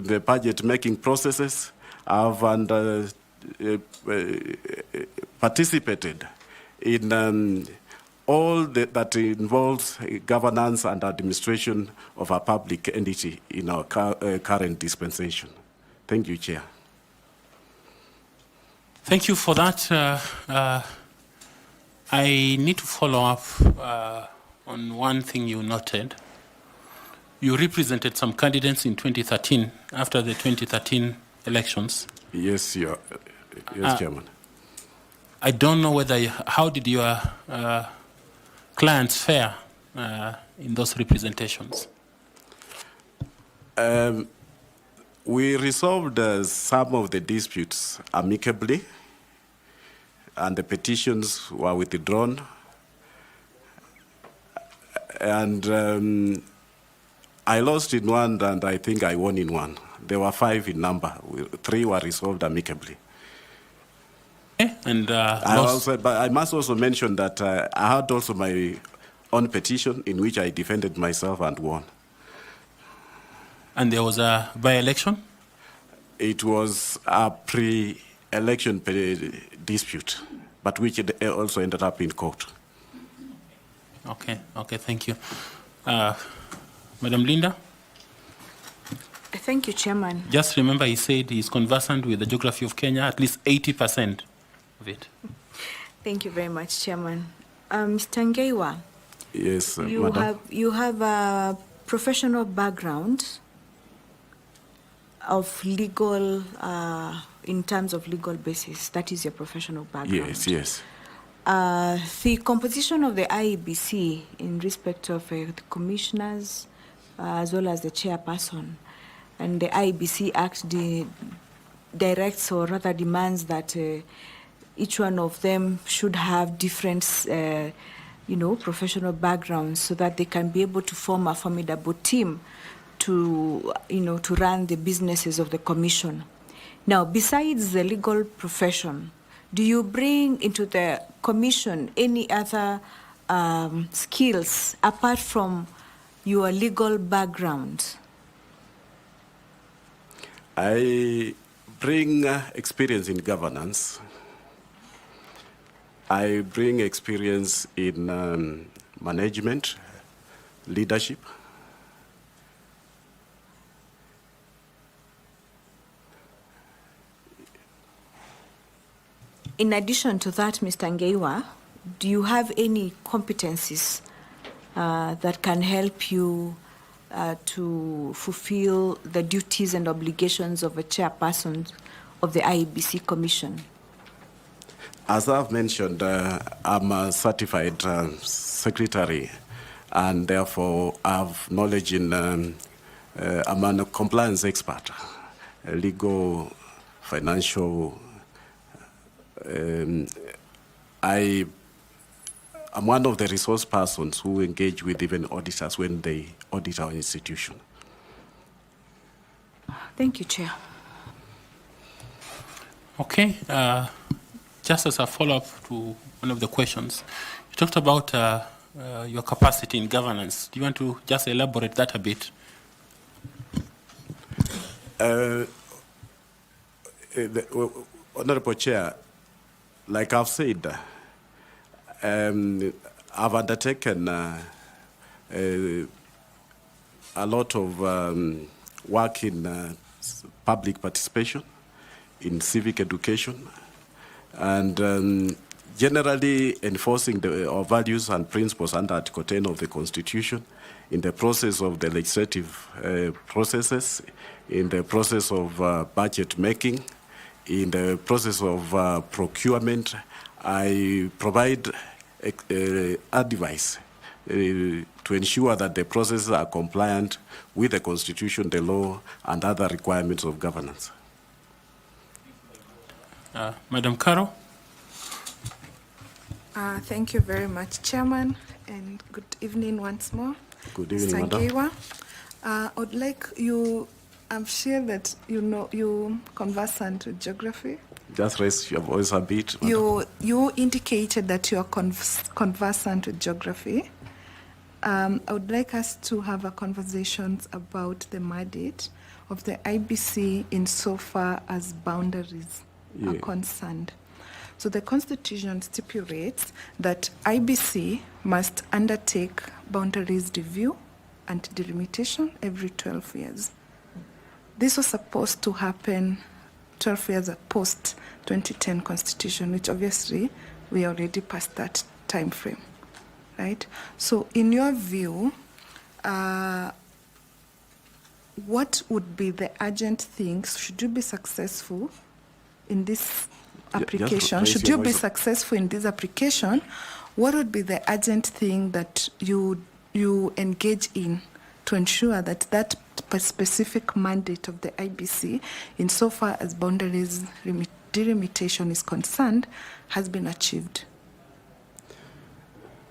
the budget-making processes. I've participated in all that involves governance and administration of a public entity in our current dispensation. Thank you, Chair. Thank you for that. I need to follow up on one thing you noted. You represented some candidates in 2013 after the 2013 elections. Yes, yes, Chairman. I don't know whether how did your clients fare in those representations? We resolved some of the disputes amicably, and the petitions were withdrawn. And I lost in one, and I think I won in one. There were 5 in number. 3 were resolved amicably. Okay. And but I must also mention that I had also my own petition in which I defended myself and won. And there was a by-election? It was a pre-election dispute, but which also ended up in court. Okay, thank you. Madam Linda? Thank you, Chairman. Just remember, he said he's conversant with the geography of Kenya, at least 80% of it. Thank you very much, Chairman. Mr. Ngeiwa. Yes, Madam. You have a professional background of legal, in terms of legal basis. That is your professional background. Yes. The composition of the IEBC in respect of the commissioners as well as the chairperson, and the IEBC Act directs, or rather demands, that each one of them should have different professional backgrounds so that they can be able to form a formidable team to run the businesses of the commission. Now, besides the legal profession, do you bring into the commission any other skills apart from your legal background? I bring experience in governance. I bring experience in management, leadership. In addition to that, Mr. Ngeiwa, do you have any competencies that can help you to fulfill the duties and obligations of a chairperson of the IEBC Commission? As I've mentioned, I'm a certified secretary, and therefore I have knowledge in, I'm a compliance expert, legal, financial. I am one of the resource persons who engage with even auditors when they audit our institution. Thank you, Chair. Okay. Just as a follow-up to one of the questions, you talked about your capacity in governance. Do you want to just elaborate that a bit? Honorable Chair, like I've said, I've undertaken a lot of work in public participation, in civic education, and generally enforcing our values and principles under Article 10 of the Constitution, in the process of the legislative processes, in the process of budget making, in the process of procurement. I provide advice to ensure that the processes are compliant with the Constitution, the law, and other requirements of governance. Madam Carroll? Thank you very much, Chairman, and good evening once more. Good evening, Mr. Madam. Ngeiwa. I would like you, I'm sure that you conversant with geography. Just raise your voice a bit, Madam. You indicated that you are conversant with geography. I would like us to have a conversation about the mandate of the IBC insofar as boundaries are Yeah. concerned. So the Constitution stipulates that IBC must undertake boundaries review and delimitation every 12 years. This was supposed to happen 12 years post 2010 Constitution, which obviously we already passed that time frame, right? So in your view, what would be the urgent things? Should you be successful in this application? raise Should your you be voice. successful in this application? What would be the urgent thing that you engage in to ensure that that specific mandate of the IBC, insofar as boundaries delimitation is concerned, has been achieved?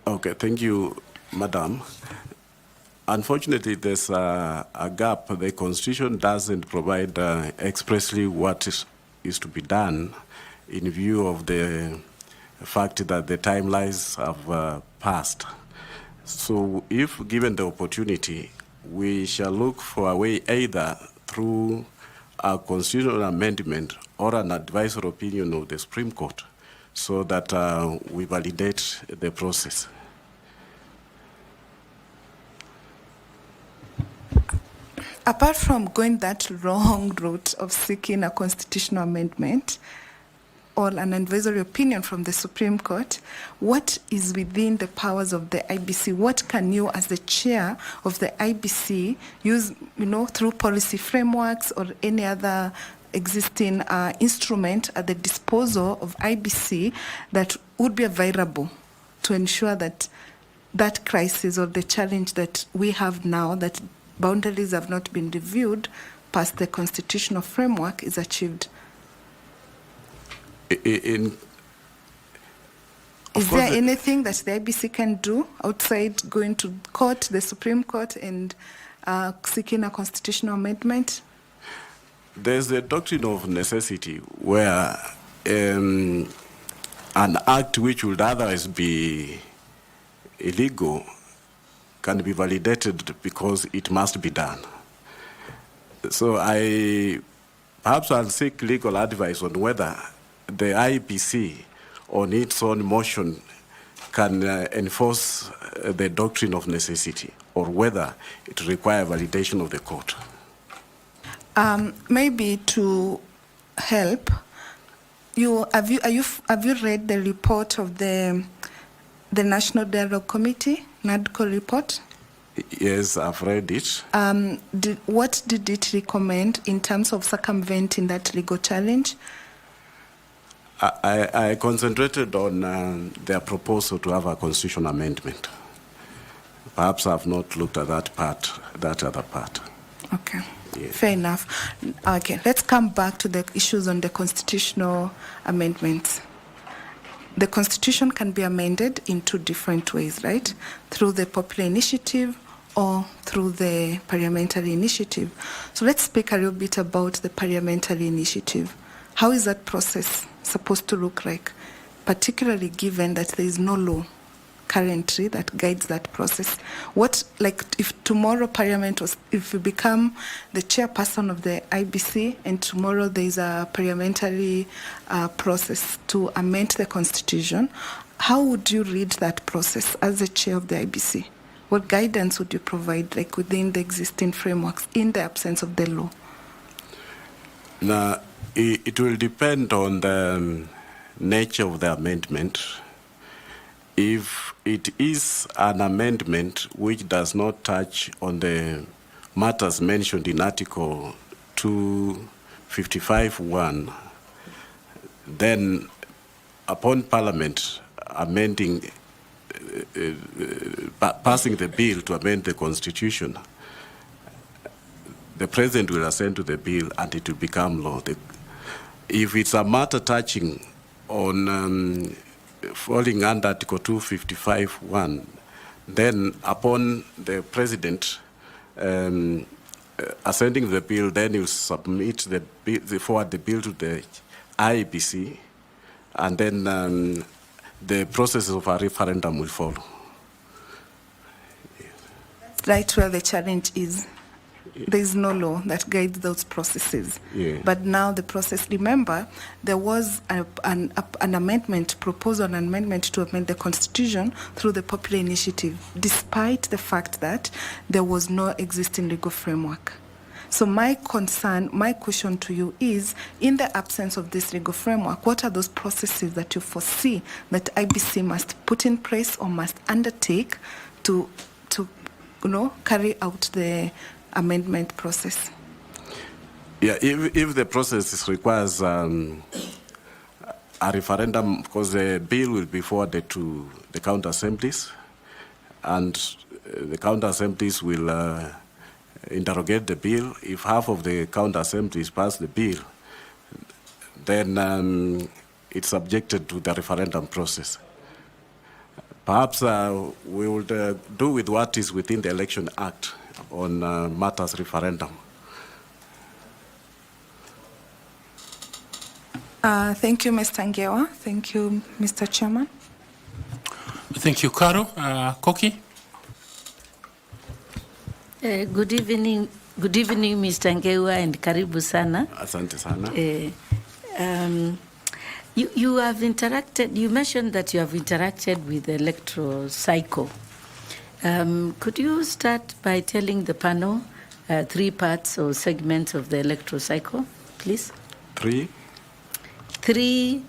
Okay, thank you, Madam. Unfortunately, there's a gap. The Constitution doesn't provide expressly what is to be done in view of the fact that the timelines have passed. So if given the opportunity, we shall look for a way either through a constitutional amendment or an advisory opinion of the Supreme Court so that we validate the process. Apart from going that long route of seeking a constitutional amendment or an advisory opinion from the Supreme Court, what is within the powers of the IBC? What can you, as the chair of the IBC, use, through policy frameworks or any other existing instrument at the disposal of IBC that would be available to ensure that that crisis or the challenge that we have now, that boundaries have not been reviewed past the constitutional framework, is achieved? Is there anything that the IBC can do outside going to court, the Supreme Court, and seeking a constitutional amendment? There's a doctrine of necessity where an act which would otherwise be illegal can be validated because it must be done. So perhaps I'll seek legal advice on whether the IEBC on its own motion can enforce the doctrine of necessity or whether it requires validation of the court. Maybe to help, have you read the report of the National Dialogue Committee, NADCO report? Yes, I've read it. What did it recommend in terms of circumventing that legal challenge? I concentrated on their proposal to have a constitutional amendment. Perhaps I've not looked at that other part. Okay. Yeah. Fair enough. Okay, let's come back to the issues on the constitutional amendments. The Constitution can be amended in two different ways, right? Through the popular initiative or through the parliamentary initiative. So let's speak a little bit about the parliamentary initiative. How is that process supposed to look like, particularly given that there is no law currently that guides that process? If tomorrow if you become the chairperson of the IBC and tomorrow there is a parliamentary process to amend the Constitution, how would you read that process as the chair of the IBC? What guidance would you provide, within the existing frameworks, in the absence of the law? Now, it will depend on the nature of the amendment. If it is an amendment which does not touch on the matters mentioned in Article 255(1), then upon Parliament amending, passing the bill to amend the Constitution, the President will assent to the bill and it will become law. If it's a matter touching on falling under Article 255(1), then upon the President assenting the bill, then you submit forward the bill to the IEBC, and then the process of a referendum will follow. Yes. right where the challenge is. There is no law that guides those processes. Yeah. But now the process, remember, there was an amendment, proposal, an amendment to amend the Constitution through the popular initiative, despite the fact that there was no existing legal framework. So my concern, my question to you is, in the absence of this legal framework, what are those processes that you foresee that IBC must put in place or must undertake to carry out the amendment process? Yeah, if the process requires a referendum, because the bill will be forwarded to the county assemblies, and the county assemblies will interrogate the bill. If half of the county assemblies pass the bill, then it's subjected to the referendum process. Perhaps we would do with what is within the Election Act on matters referendum. Thank you, Mr. Ngewa. Thank you, Mr. Chairman. Thank you, Caro. Koki? Good evening, Mr. Ngewa, and karibu sana. Asante sana. You have interacted, you mentioned that you have interacted with the electoral cycle. Could you start by telling the panel 3 parts or segments of the electoral cycle, please? 3? 3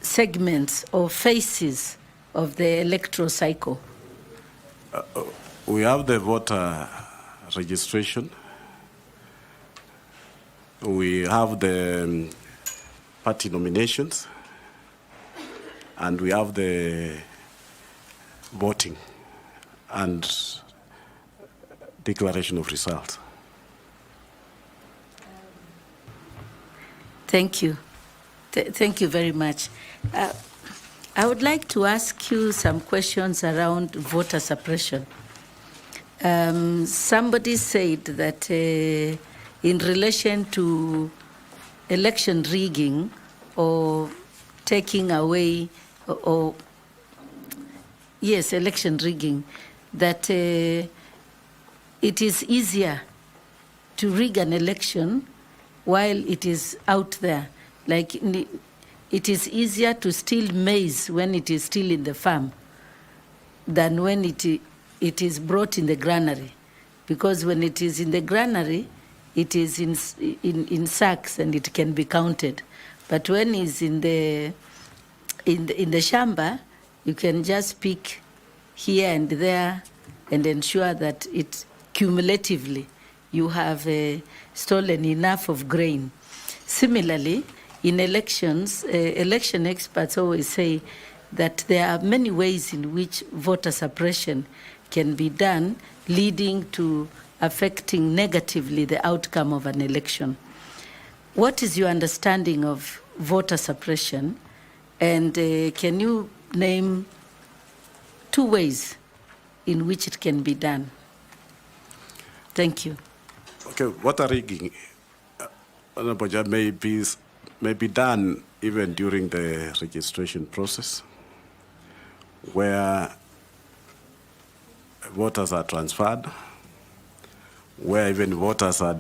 segments or phases of the electoral cycle. We have the voter registration. We have the party nominations, and we have the voting and declaration of results. Thank you. Thank you very much. I would like to ask you some questions around voter suppression. Somebody said that in relation to election rigging or taking away, election rigging, that it is easier to rig an election while it is out there. Like it is easier to steal maize when it is still in the farm than when it is brought in the granary, because when it is in the granary, it is in sacks and it can be counted. But when it's in the shamba, you can just pick here and there and ensure that it cumulatively you have stolen enough of grain. Similarly, in elections, election experts always say that there are many ways in which voter suppression can be done, leading to affecting negatively the outcome of an election. What is your understanding of voter suppression? And can you name 2 ways in which it can be done? Thank you. Okay, voter rigging may be done even during the registration process, where voters are transferred, where even voters are,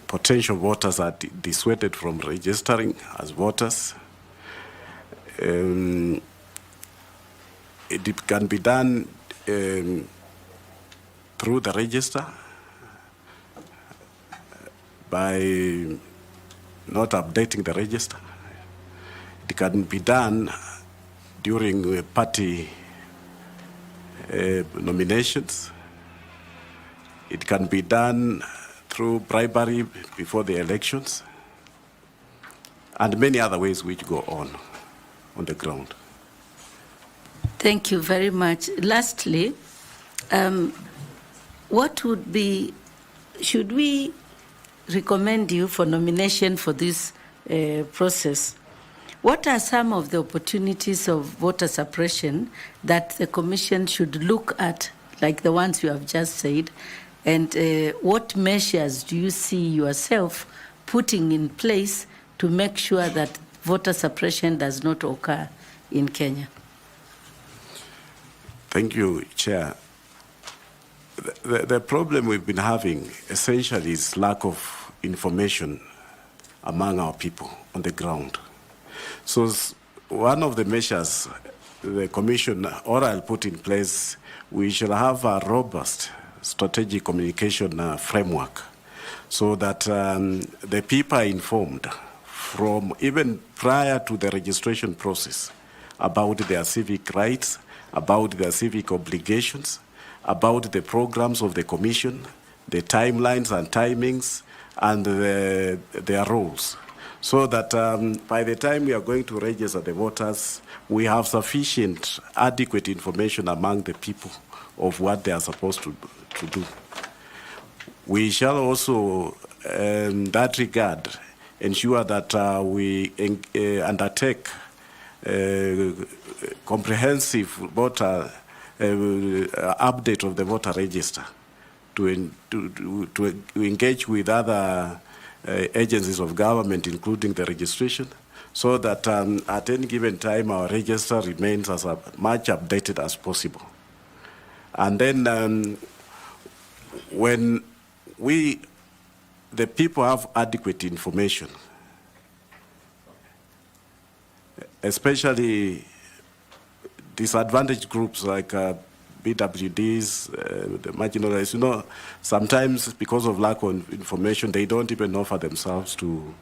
potential voters are dissuaded from registering as voters. It can be done through the register by not updating the register. It can be done during party nominations. It can be done through bribery before the elections, and many other ways which go on the ground. Thank you very much. Lastly, what would be, should we recommend you for nomination for this process? What are some of the opportunities of voter suppression that the Commission should look at, like the ones you have just said, and what measures do you see yourself putting in place to make sure that voter suppression does not occur in Kenya? Thank you, Chair. The problem we've been having essentially is lack of information among our people on the ground. So one of the measures the Commission or I'll put in place, we shall have a robust strategic communication framework so that the people are informed from even prior to the registration process about their civic rights, about their civic obligations, about the programs of the Commission, the timelines and timings, and their roles. So that by the time we are going to register the voters, we have sufficient, adequate information among the people of what they are supposed to do. We shall also, in that regard, ensure that we undertake comprehensive voter update of the voter register to engage with other agencies of government, including the registration, so that at any given time our register remains as much updated as possible. And then when the people have adequate information, especially disadvantaged groups like BWDs, the marginalized, sometimes because of lack of information, they don't even offer themselves to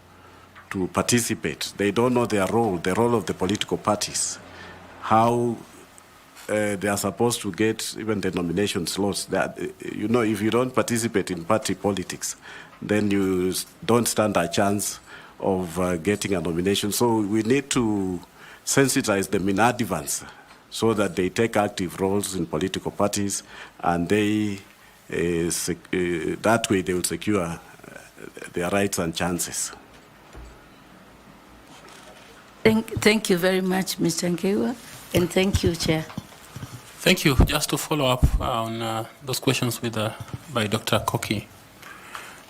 participate. They don't know their role, the role of the political parties, how they are supposed to get even the nomination slots. That, if you don't participate in party politics, then you don't stand a chance of getting a nomination. So we need to sensitize them in advance so that they take active roles in political parties, and they that way they will secure their rights and chances. Thank you very much, Mr. Nkewa, and thank you, Chair. Thank you. Just to follow up on those questions by Dr. Koki,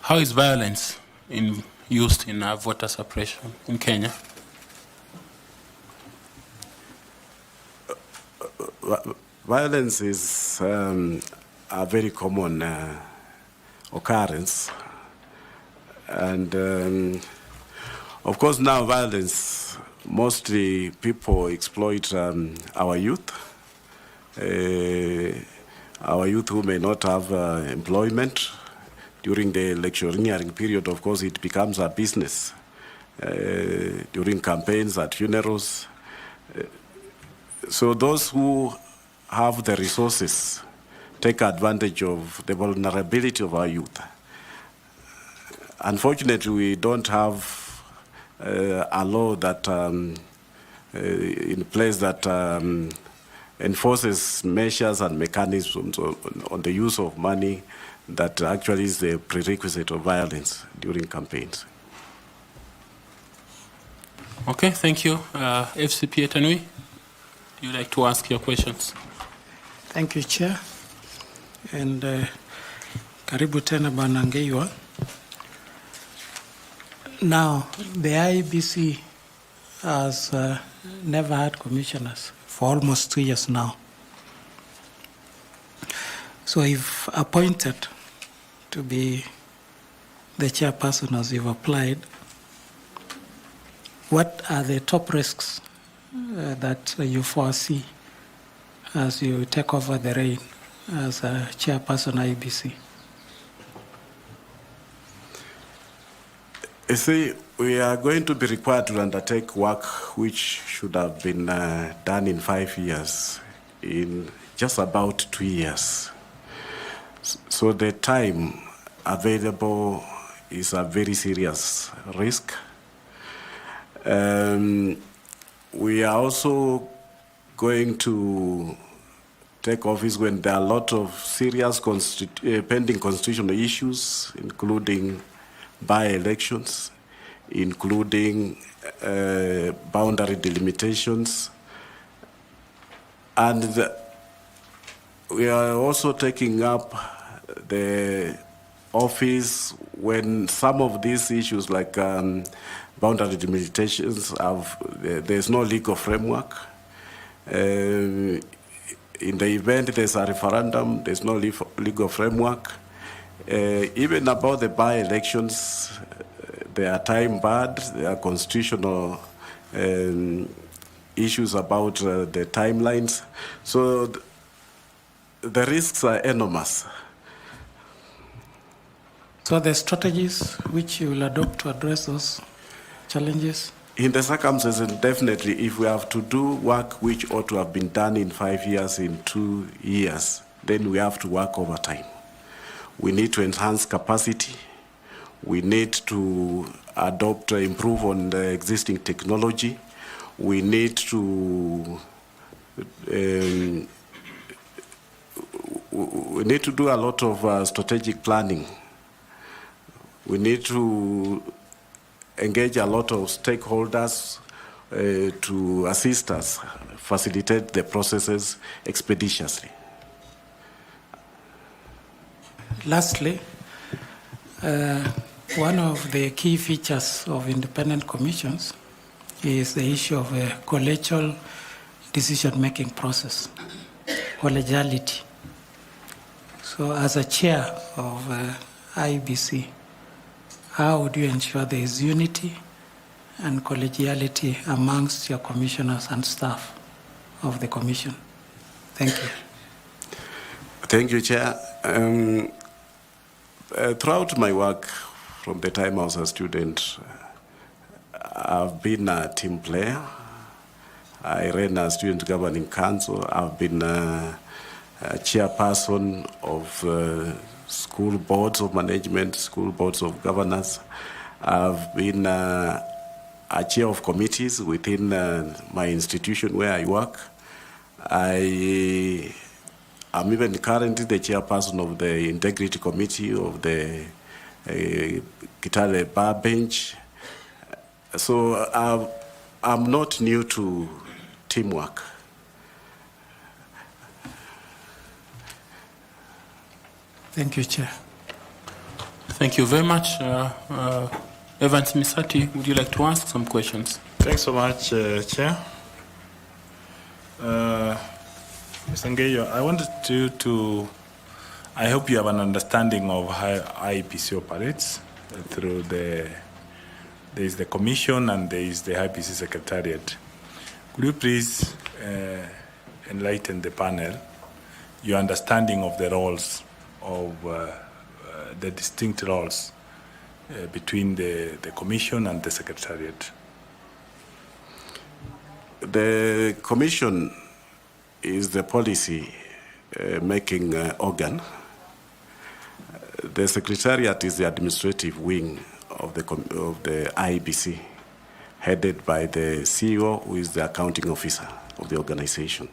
how is violence used in voter suppression in Kenya? Violence is a very common occurrence, and of course now violence, mostly people exploit our youth who may not have employment. During the electioneering period, of course, it becomes a business. During campaigns, at funerals. So those who have the resources take advantage of the vulnerability of our youth. Unfortunately, we don't have a law that in place that enforces measures and mechanisms on the use of money that actually is the prerequisite of violence during campaigns. Okay, thank you. FCP Etanui, do you like to ask your questions? Thank you, Chair. And karibu tena Bwana Ngeiwa. Now, the IEBC has never had commissioners for almost 2 years now. So if appointed to be the chairperson as you've applied, what are the top risks that you foresee as you take over the reign as a chairperson IEBC? You see, we are going to be required to undertake work which should have been done in 5 years, in just about 2 years. So the time available is a very serious risk. We are also going to take office when there are a lot of serious pending constitutional issues, including by-elections, including boundary delimitations. And we are also taking up the office when some of these issues like boundary delimitations there's no legal framework. in the event there's a referendum, there's no legal framework. Even about the by-elections, they are time-barred, there are constitutional issues about the timelines. So the risks are enormous. So the strategies which you will adopt to address those challenges? In the circumstances, definitely, if we have to do work which ought to have been done in 5 years, in 2 years, then we have to work overtime. We need to enhance capacity. We need to improve on the existing technology. We need to do a lot of strategic planning. We need to engage a lot of stakeholders to assist us, facilitate the processes expeditiously. Lastly, one of the key features of independent commissions is the issue of a collegial decision-making process, collegiality. So as a chair of IEBC, how would you ensure there is unity and collegiality amongst your commissioners and staff of the commission? Thank you. Thank you, Chair. Throughout my work, from the time I was a student, I've been a team player. I ran a student governing council. I've been a chairperson of school boards of management, school boards of governance. I've been a chair of committees within my institution where I work. I am even currently the chairperson of the integrity committee of the Kitale Bar Bench. So I'm not new to teamwork. Thank you, Chair. Thank you very much. Evans Misati, would you like to ask some questions? Thanks so much, Chair. Mr. Ngeyo, I wanted I hope you have an understanding of how IEBC operates through there is the commission and there is the IEBC secretariat. Could you please enlighten the panel your understanding of the roles of the distinct roles between the commission and the secretariat? The commission is the policy making organ. The secretariat is the administrative wing of the IEBC, headed by the CEO, who is the accounting officer of the organization.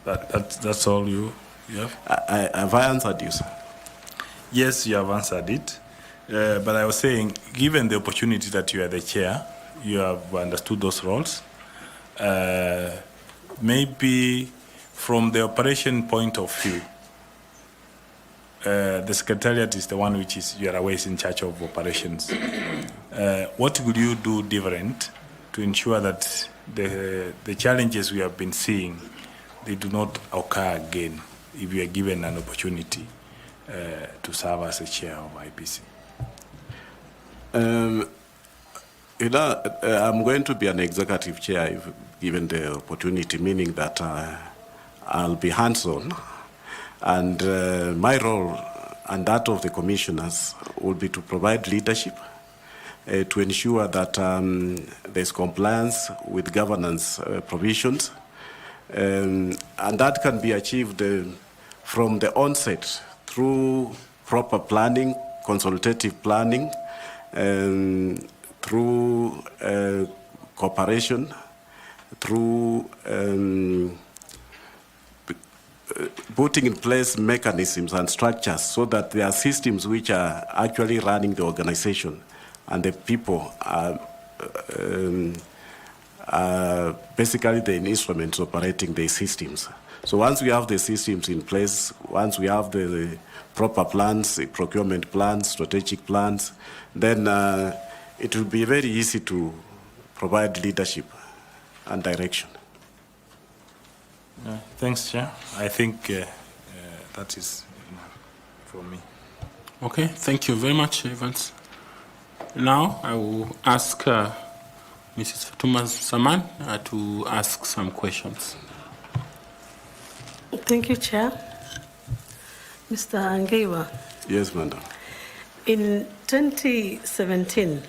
That's all you have? Have I answered you, sir? Yes, you have answered it. But I was saying, given the opportunity that you are the chair, you have understood those roles. Maybe from the operation point of view, the secretariat is the one which is, you are always in charge of operations. What would you do different to ensure that the challenges we have been seeing, they do not occur again if you are given an opportunity to serve as a chair of IEBC? I'm going to be an executive chair if given the opportunity, meaning that I'll be hands-on. And my role and that of the commissioners will be to provide leadership, to ensure that there's compliance with governance provisions. And that can be achieved from the onset through proper planning, consultative planning, through cooperation, through putting in place mechanisms and structures so that there are systems which are actually running the organization and the people are basically the instruments operating the systems. So once we have the systems in place, once we have the proper plans, the procurement plans, strategic plans, then it will be very easy to provide leadership and direction. Thanks, Chair. I think that is enough for me. Okay, thank you very much, Evans. Now I will ask Mrs. Fatuma Saman to ask some questions. Thank you, Chair. Mr. Ngeiwa, Yes, Madam. in 2017,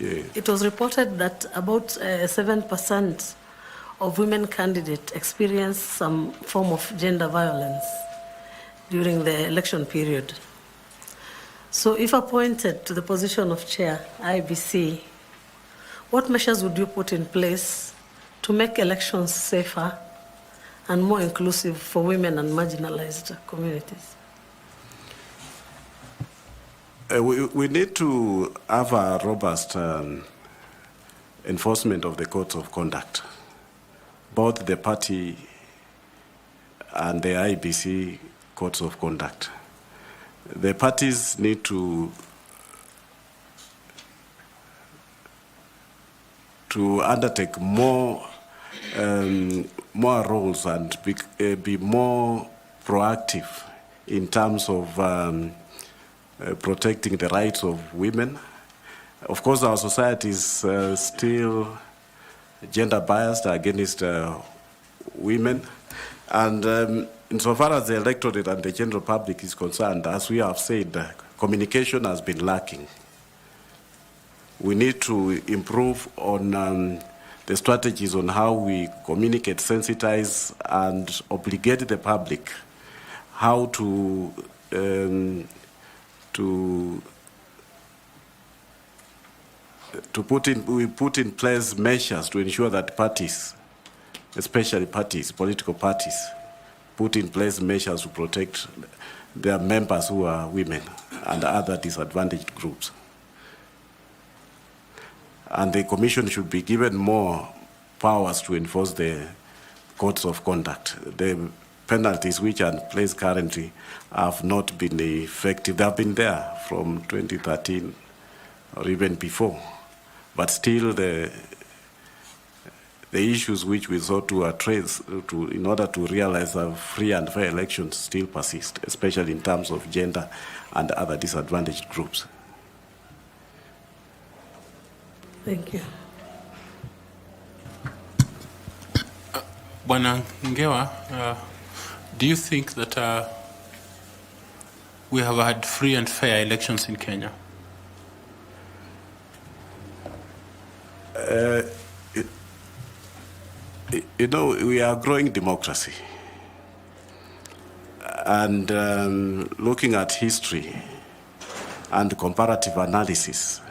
Yeah. it was reported that about 7% of women candidates experienced some form of gender violence during the election period. So if appointed to the position of chair, IEBC, what measures would you put in place to make elections safer and more inclusive for women and marginalized communities? We need to have a robust enforcement of the codes of conduct, both the party and the IEBC codes of conduct. The parties need to undertake more roles and be more proactive in terms of protecting the rights of women. Of course, our society is still gender biased against women, and insofar as the electorate and the general public is concerned, as we have said, communication has been lacking. We need to improve on the strategies on how we communicate, sensitize, and obligate the public how to put in place measures to ensure that parties, especially parties, political parties, put in place measures to protect their members who are women and other disadvantaged groups. And the Commission should be given more powers to enforce the codes of conduct. The penalties which are in place currently have not been effective. They have been there from 2013 or even before, but still the issues which we sought to address in order to realize a free and fair elections still persist, especially in terms of gender and other disadvantaged groups. Thank you. Bwana Ngewa, do you think that we have had free and fair elections in Kenya? You know, we are growing democracy. And looking at history and comparative analysis,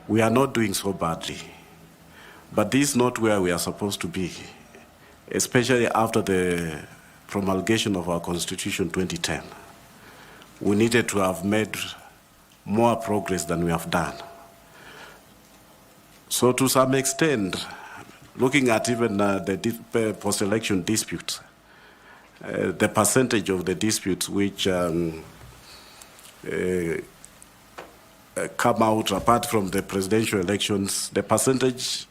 we are not doing so badly. But this is not where we are supposed to be, especially after the promulgation of our Constitution 2010. We needed to have made more progress than we have done. So to some extent, looking at even the post-election disputes, the percentage of the disputes which come out apart from the presidential elections, the percentage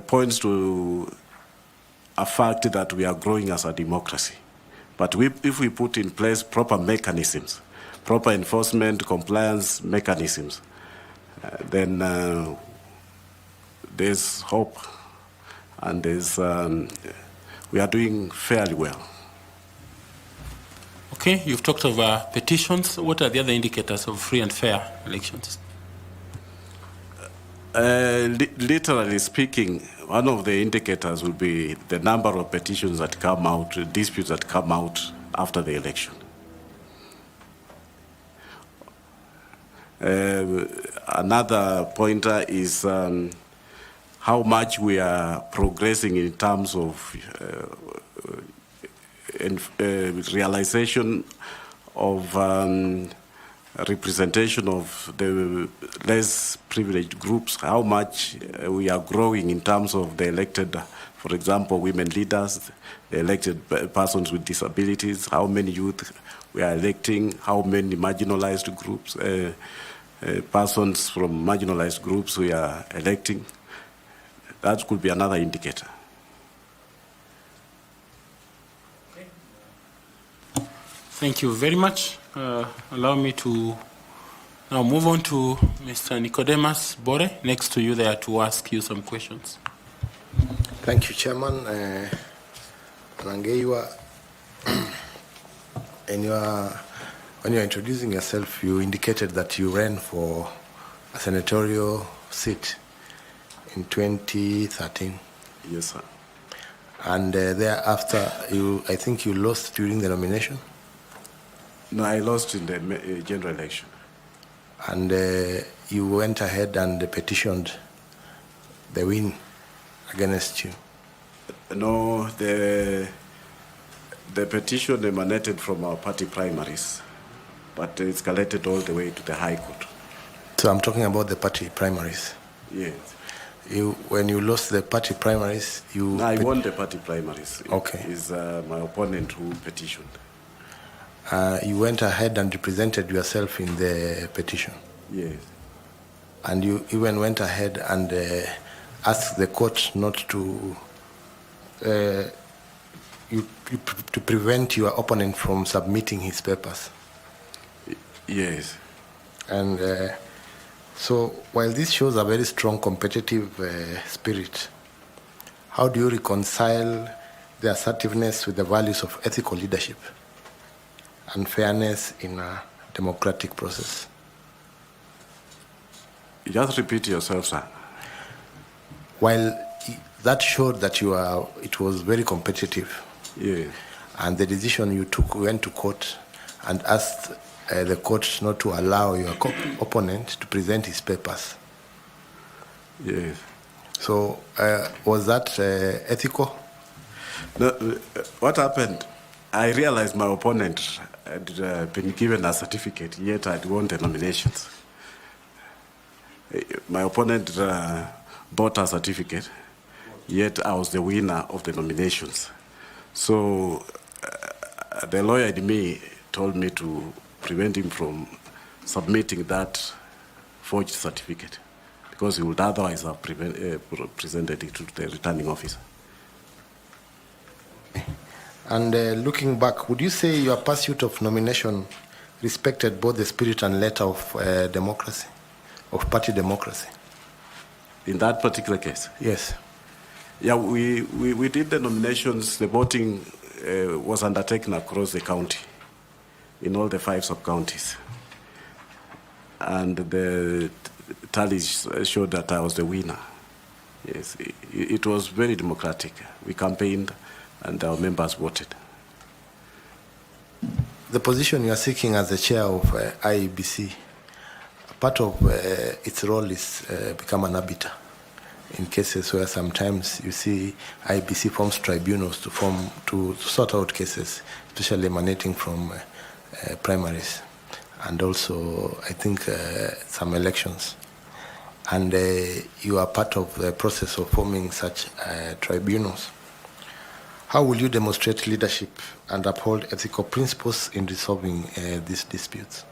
points to a fact that we are growing as a democracy. But if we put in place proper mechanisms, proper enforcement, compliance mechanisms, then there's hope, and we are doing fairly well. Okay, you've talked of petitions. What are the other indicators of free and fair elections? Literally speaking, one of the indicators will be the number of petitions that come out, disputes that come out after the election. Another pointer is how much we are progressing in terms of realization of representation of the less privileged groups, how much we are growing in terms of the elected, for example, women leaders, the elected persons with disabilities, how many youth we are electing, how many marginalized groups, persons from marginalized groups we are electing. That could be another indicator. Thank you very much. Allow me to now move on to Mr. Nicodemus Bore, next to you there, to ask you some questions. Thank you, Chairman. Nangeiwa, when you're introducing yourself, you indicated that you ran for a senatorial seat in 2013. Yes, sir. And thereafter, I think you lost during the nomination? No, I lost in the general election. And you went ahead and petitioned the win against you? No, the petition emanated from our party primaries, but it escalated all the way to the High Court. So I'm talking about the party primaries. Yes. When you lost the party primaries, No, I won the party primaries. Okay. It is my opponent who petitioned. You went ahead and represented yourself in the petition. Yes. And you even went ahead and asked the court not to to prevent your opponent from submitting his papers. Yes. And so while this shows a very strong competitive spirit, how do you reconcile the assertiveness with the values of ethical leadership and fairness in a democratic process? Just repeat yourself, sir. While that showed that it was very competitive, Yeah. and the decision you took, went to court and asked the court not to allow your opponent to present his papers. Yes. So was that ethical? No, what happened? I realized my opponent had been given a certificate, yet I'd won the nominations. My opponent bought a certificate, yet I was the winner of the nominations. So the lawyer in me told me to prevent him from submitting that forged certificate, because he would otherwise have presented it to the returning officer. And looking back, would you say your pursuit of nomination respected both the spirit and letter of democracy, of party democracy? In that particular case? Yes. Yeah, we did the nominations. The voting was undertaken across the county, in all the 5 sub-counties. And the tallies showed that I was the winner. Yes, it was very democratic. We campaigned and our members voted. The position you are seeking as the chair of IEBC, part of its role is become an arbiter in cases where sometimes you see IEBC forms tribunals to sort out cases, especially emanating from primaries and also I think some elections. And you are part of the process of forming such tribunals. How will you demonstrate leadership and uphold ethical principles in resolving these disputes?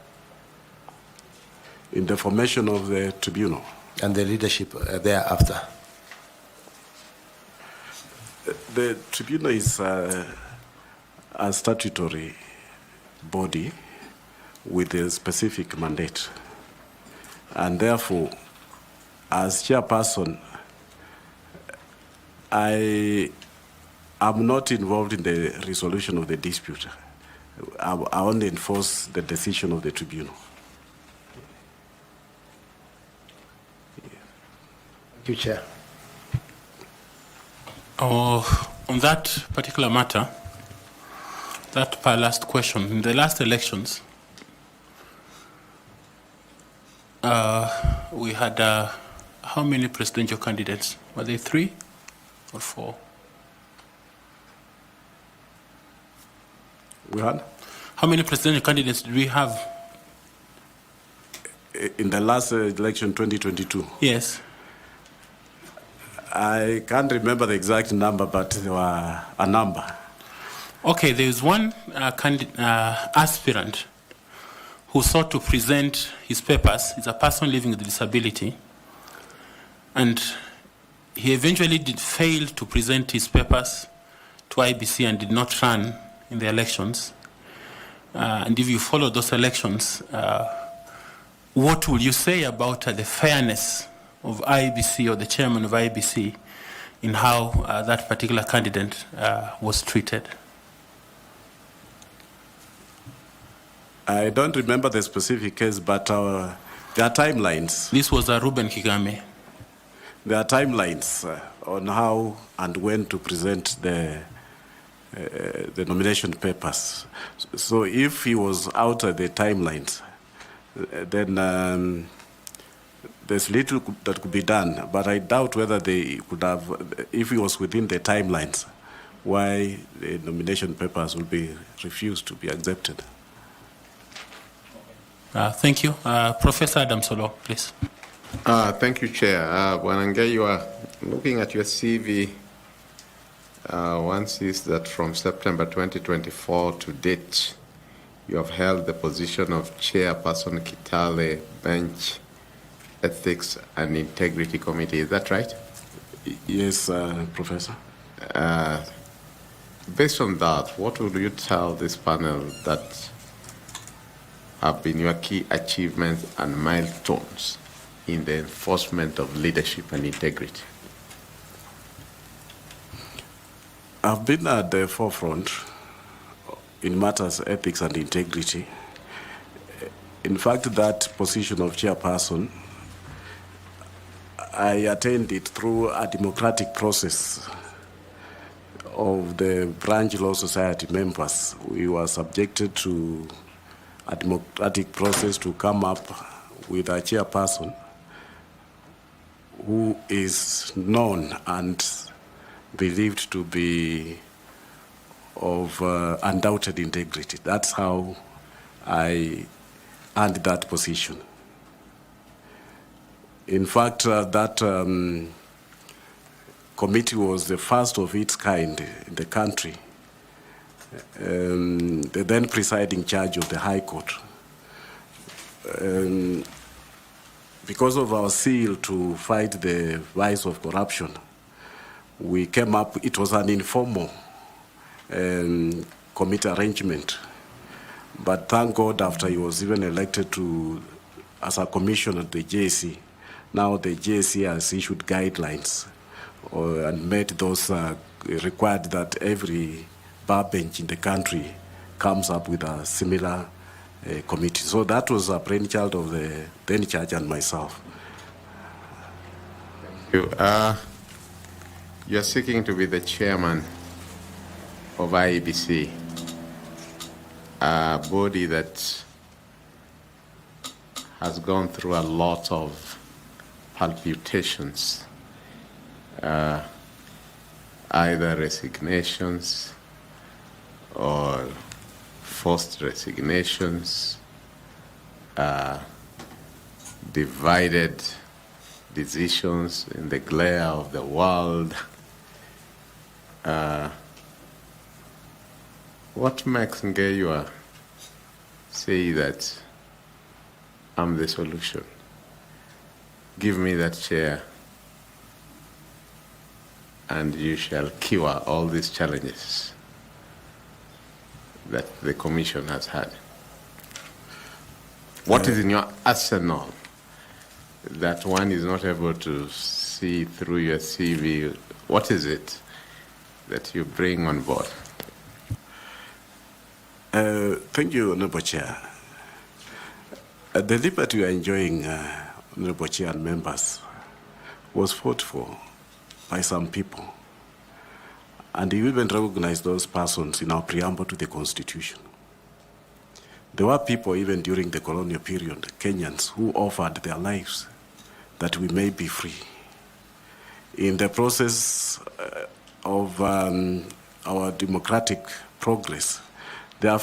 In the formation of the tribunal? And the leadership thereafter? The tribunal is a statutory body with a specific mandate. And therefore, as chairperson, I am not involved in the resolution of the dispute. I only enforce the decision of the tribunal. Thank you, Chair. On that particular matter, that last question, in the last elections, we had how many presidential candidates? Were they 3 or 4? We had? How many presidential candidates did we have? In the last election, 2022? Yes. I can't remember the exact number, but there were a number. Okay, there is one aspirant who sought to present his papers is a person living with a disability, and he eventually did fail to present his papers to IEBC and did not run in the elections. And if you follow those elections, what will you say about the fairness of IEBC or the chairman of IEBC in how that particular candidate was treated? I don't remember the specific case, but there are timelines. This was Ruben Kigame. There are timelines on how and when to present the nomination papers. So if he was out of the timelines, then there's little that could be done. But I doubt whether they could have, if he was within the timelines, why the nomination papers will be refused to be accepted. Thank you. Professor Adam Solo, please. Thank you, Chair. Wanange, you are looking at your CV. One sees that from September 2024 to date, you have held the position of chairperson Kitale Bench Ethics and Integrity Committee. Is that right? Yes, Professor. Based on that, what would you tell this panel that have been your key achievements and milestones in the enforcement of leadership and integrity? I've been at the forefront in matters of ethics and integrity. In fact, that position of chairperson, I attained it through a democratic process of the branch law society members. We were subjected to a democratic process to come up with a chairperson who is known and believed to be of undoubted integrity. That's how I earned that position. In fact, that committee was the first of its kind in the country. The then presiding judge of the High Court, because of our zeal to fight the vice of corruption, we came up, it was an informal committee arrangement. But thank God, after he was even elected as a commissioner at the JSC, now the JSC has issued guidelines and made those required that every bar bench in the country comes up with a similar committee. So that was a brainchild of the then judge and myself. You're seeking to be the chairman of IEBC, a body that has gone through a lot of palpitations, either resignations or forced resignations, divided decisions in the glare of the world. What makes Ngeyua say that I'm the solution? Give me that chair and you shall cure all these challenges that the Commission has had. What is in your arsenal that one is not able to see through your CV? What is it that you bring on board? Thank you, Honorable Chair. The liberty we are enjoying, Honorable Chair and members, was fought for by some people. And you even recognize those persons in our preamble to the Constitution. There were people even during the colonial period, Kenyans, who offered their lives that we may be free. In the process of our democratic progress, there are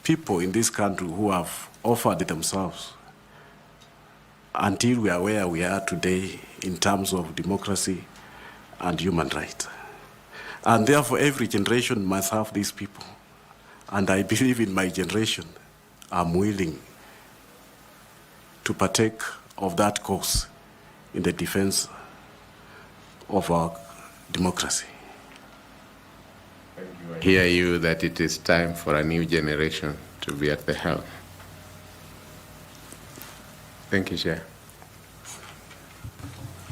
people in this country who have offered themselves until we are where we are today in terms of democracy and human rights. And therefore, every generation must have these people. And I believe in my generation, I'm willing to partake of that cause in the defense of our democracy. Hear you that it is time for a new generation to be at the helm. Thank you, Chair.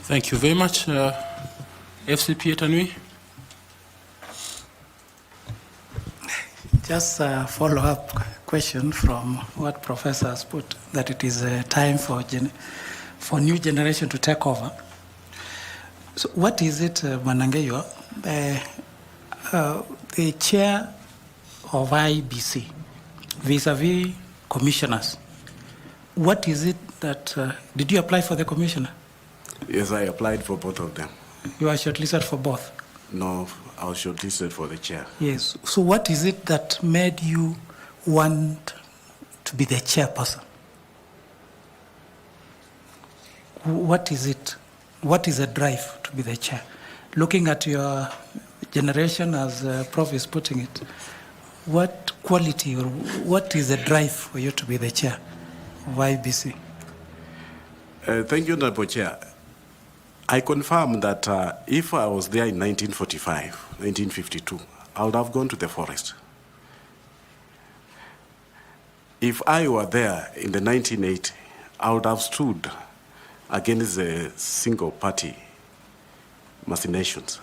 Thank you very much. FCP Etanui. Just a follow-up question from what Professor has put, that it is time for new generation to take over. So what is it, Manangeyo, the chair of IEBC, vis-a-vis commissioners, what is it that, did you apply for the commissioner? Yes, I applied for both of them. You are shortlisted for both? No, I was shortlisted for the chair. Yes. So what is it that made you want to be the chairperson? What is it? What is the drive to be the chair? Looking at your generation, as Prof is putting it, what quality or what is the drive for you to be the chair of IEBC? Thank you, Honorable Chair. I confirm that if I was there in 1945, 1952, I would have gone to the forest. If I were there in the 1980s, I would have stood against the single-party machinations.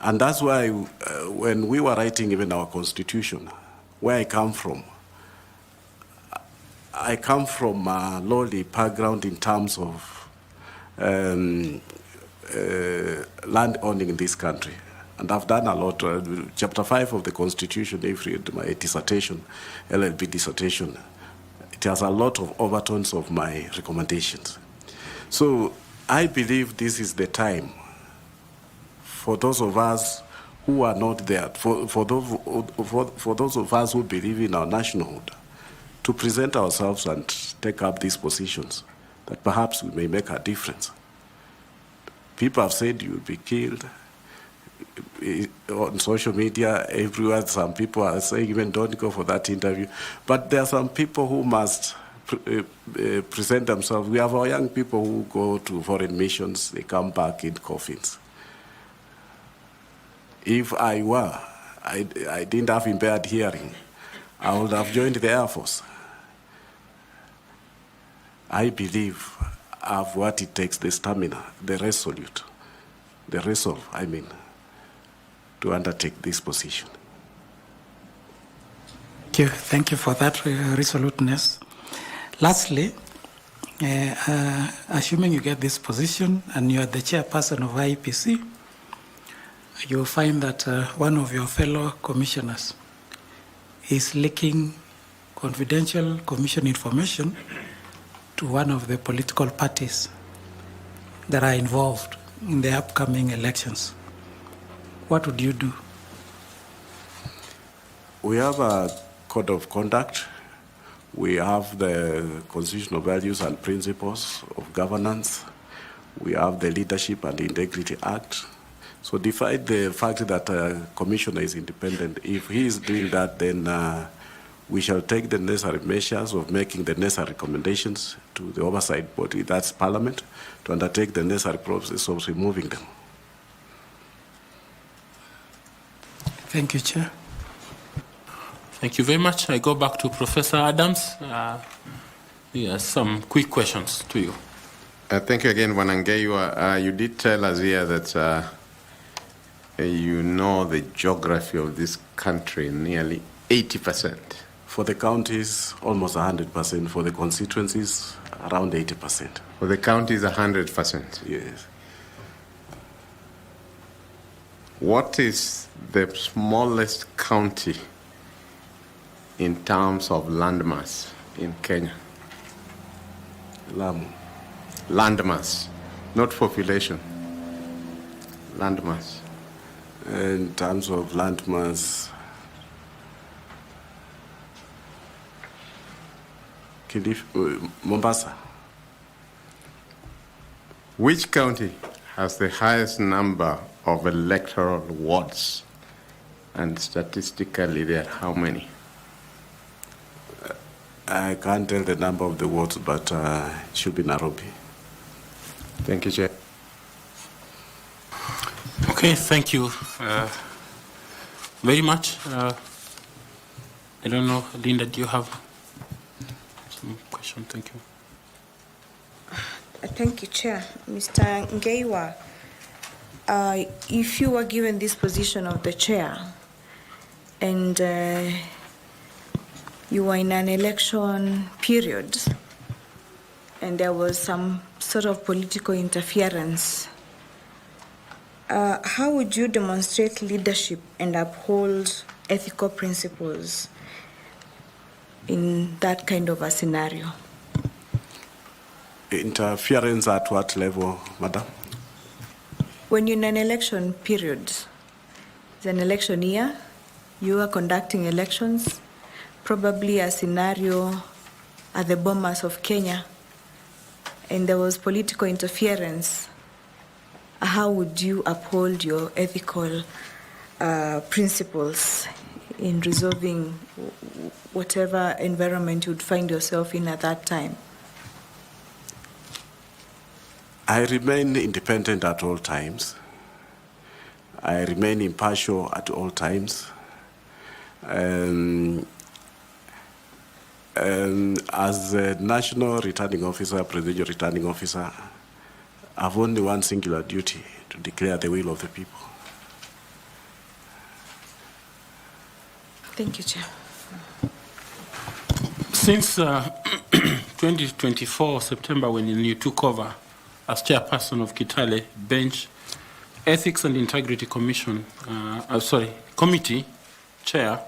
And that's why when we were writing even our constitution, where I come from a lowly background in terms of land owning in this country. And I've done a lot. Chapter 5 of the Constitution, if you read my dissertation, LLB dissertation, it has a lot of overtones of my recommendations. So I believe this is the time for those of us who are not there, for those of us who believe in our nationalhood, to present ourselves and take up these positions, that perhaps we may make a difference. People have said you will be killed. On social media, everywhere, some people are saying even don't go for that interview. But there are some people who must present themselves. We have our young people who go to foreign missions, they come back in coffins. If I didn't have impaired hearing, I would have joined the Air Force. I believe I have what it takes, the stamina, the resolve, to undertake this position. Thank you for that resoluteness. Lastly, assuming you get this position and you are the chairperson of IEBC, you will find that one of your fellow commissioners is leaking confidential commission information to one of the political parties that are involved in the upcoming elections. What would you do? We have a code of conduct. We have the constitutional values and principles of governance. We have the Leadership and Integrity Act. So despite the fact that a commissioner is independent, if he is doing that, then we shall take the necessary measures of making the necessary recommendations to the oversight body, that's Parliament, to undertake the necessary process of removing them. Thank you, Chair. Thank you very much. I go back to Professor Adams. Yes, some quick questions to you. Thank you again, Wanangeyo. You did tell us here that you know the geography of this country nearly 80%. For the counties, almost 100%. For the constituencies, around 80%. For the counties, 100%. Yes. What is the smallest county in terms of landmass in Kenya? Lamu. Landmass, not population. Landmass. In terms of landmass, Mombasa. Which county has the highest number of electoral wards? And statistically, there are how many? I can't tell the number of the wards, but it should be Nairobi. Thank you, Chair. Okay, thank you very much. I don't know, Linda, do you have some question? Thank you. Thank you, Chair. Mr. Ngeiwa, if you were given this position of the chair and you were in an election period and there was some sort of political interference, how would you demonstrate leadership and uphold ethical principles in that kind of a scenario? Interference at what level, Madam? When you're in an election period, it's an election year, you are conducting elections, probably a scenario at the Bomas of Kenya, and there was political interference. How would you uphold your ethical principles in resolving whatever environment you'd find yourself in at that time? I remain independent at all times. I remain impartial at all times. As a national returning officer, presidential returning officer, I have only one singular duty: to declare the will of the people. Thank you, Chair. Since 2024 September, when you took over as chairperson of Kitale Bench Ethics and Integrity Committee chair,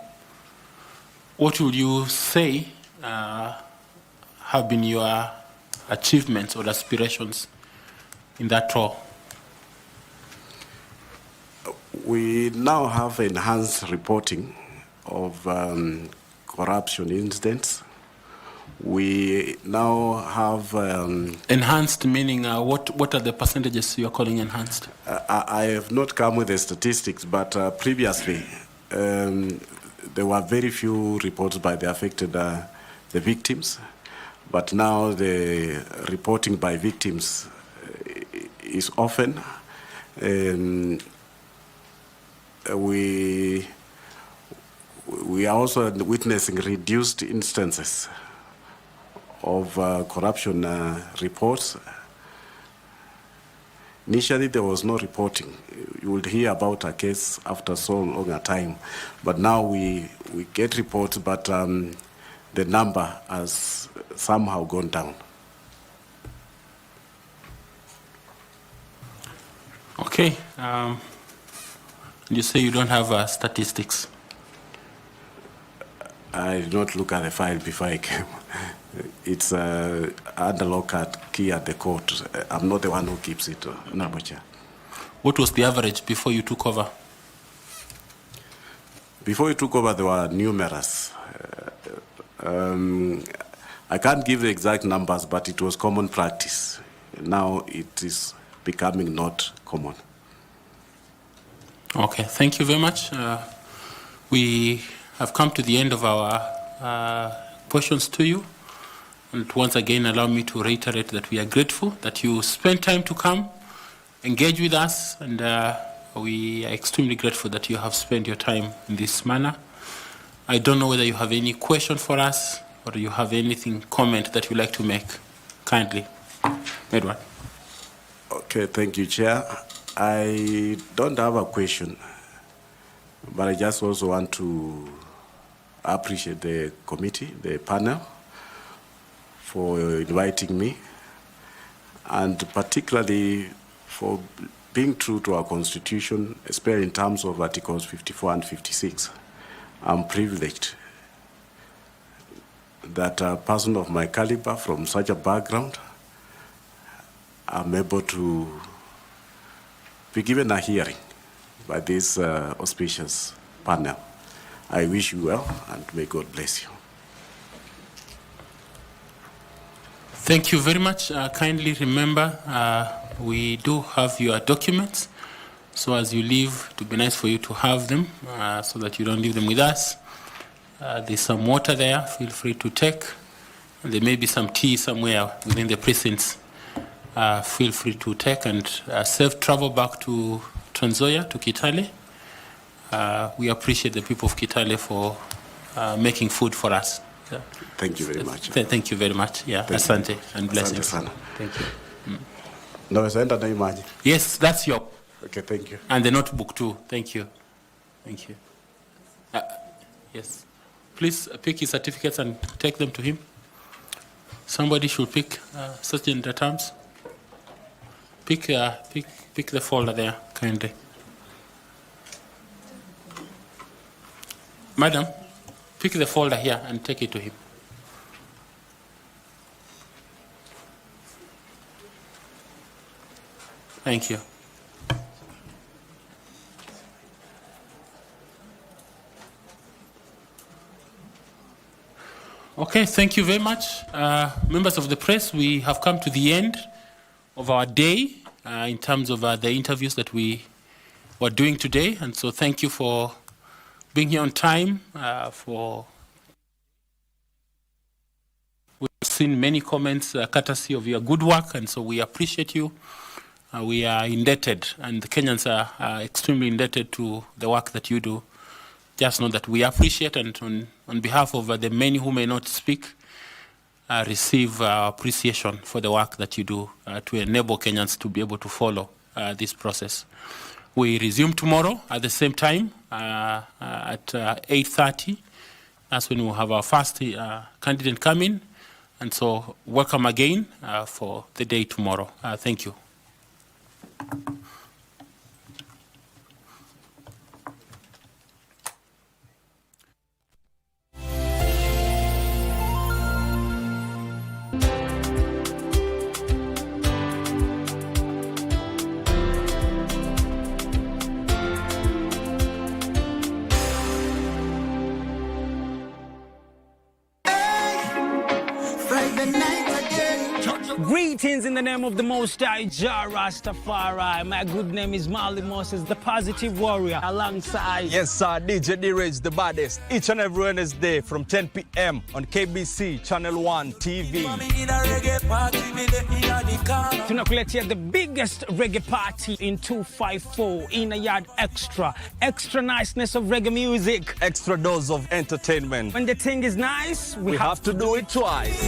what would you say have been your achievements or aspirations in that role? We now have enhanced reporting of corruption incidents. We now have... enhanced meaning, what are the percentages you're calling enhanced? I have not come with the statistics, but previously there were very few reports by the affected, the victims. But now the reporting by victims is often. We are also witnessing reduced instances of corruption reports. Initially, there was no reporting. You would hear about a case after so long a time. But now we get reports, but the number has somehow gone down. Okay. You say you don't have statistics. I did not look at the file before I came. It's under lock key at the court. I'm not the one who keeps it. What was the average before you took over? Before you took over, there were numerous. I can't give the exact numbers, but it was common practice. Now it is becoming not common. Okay, thank you very much. We have come to the end of our questions to you. And once again, allow me to reiterate that we are grateful that you spent time to come, engage with us, and we are extremely grateful that you have spent your time in this manner. I don't know whether you have any question for us or you have anything, comment that you'd like to make. Kindly. Edward. Okay, thank you, Chair. I don't have a question, but I just also want to appreciate the committee, the panel, for inviting me, and particularly for being true to our Constitution, especially in terms of Articles 54 and 56. I'm privileged that a person of my caliber from such a background, I'm able to be given a hearing by this auspicious panel. I wish you well, and may God bless you. Thank you very much. Kindly remember, we do have your documents. So as you leave, it would be nice for you to have them so that you don't leave them with us. There's some water there. Feel free to take. There may be some tea somewhere within the precincts. Feel free to take and safe travel back to Trans Nzoia, to Kitale. We appreciate the people of Kitale for making food for us. Yeah. Thank you very much. Thank you very much. Yeah, asante and blessings. Sana. Thank you. Naweza enda na imagine. Yes, that's your. Okay, thank you. And the notebook too. Thank you. Thank you. Yes. Please pick his certificates and take them to him. Somebody should pick Sergeant at arms. Pick the folder there, kindly. Madam, pick the folder here and take it to him. Thank you. Okay, thank you very much. Members of the press, we have come to the end of our day in terms of the interviews that we were doing today. And so thank you for being here on time. We've seen many comments courtesy of your good work, and so we appreciate you. We are indebted, and the Kenyans are extremely indebted to the work that you do. Just know that we appreciate, and on behalf of the many who may not speak, receive appreciation for the work that you do to enable Kenyans to be able to follow this process. We resume tomorrow at the same time at 8:30. That's when we'll have our first candidate come in. And so welcome again for the day tomorrow. Thank you. Greetings in the name of the Most High, Jah Rastafari. My good name is Marley Moses, the positive warrior, alongside... Yes, sir, DJ D-Rage, the baddest. Each and every Wednesday from 10 p.m. on KBC Channel 1 TV. Tunakuletea the biggest reggae party in 254 in a yard extra. Extra niceness of reggae music. Extra dose of entertainment. When the thing is nice, we have to do it twice.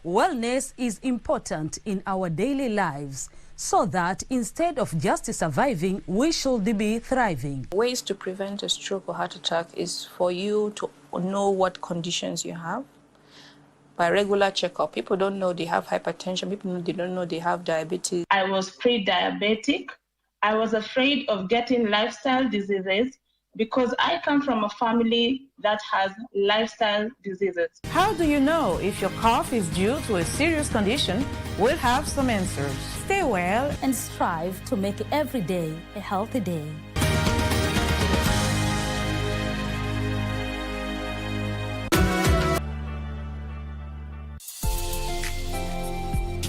Wellness is important in our daily lives so that instead of just surviving, we should be thriving. Ways to prevent a stroke or heart attack is for you to know what conditions you have by regular checkup. People don't know they have hypertension. People don't know they have diabetes. I was pre-diabetic. I was afraid of getting lifestyle diseases because I come from a family that has lifestyle diseases. How do you know if your cough is due to a serious condition? We'll have some answers. Stay well and strive to make every day a healthy day.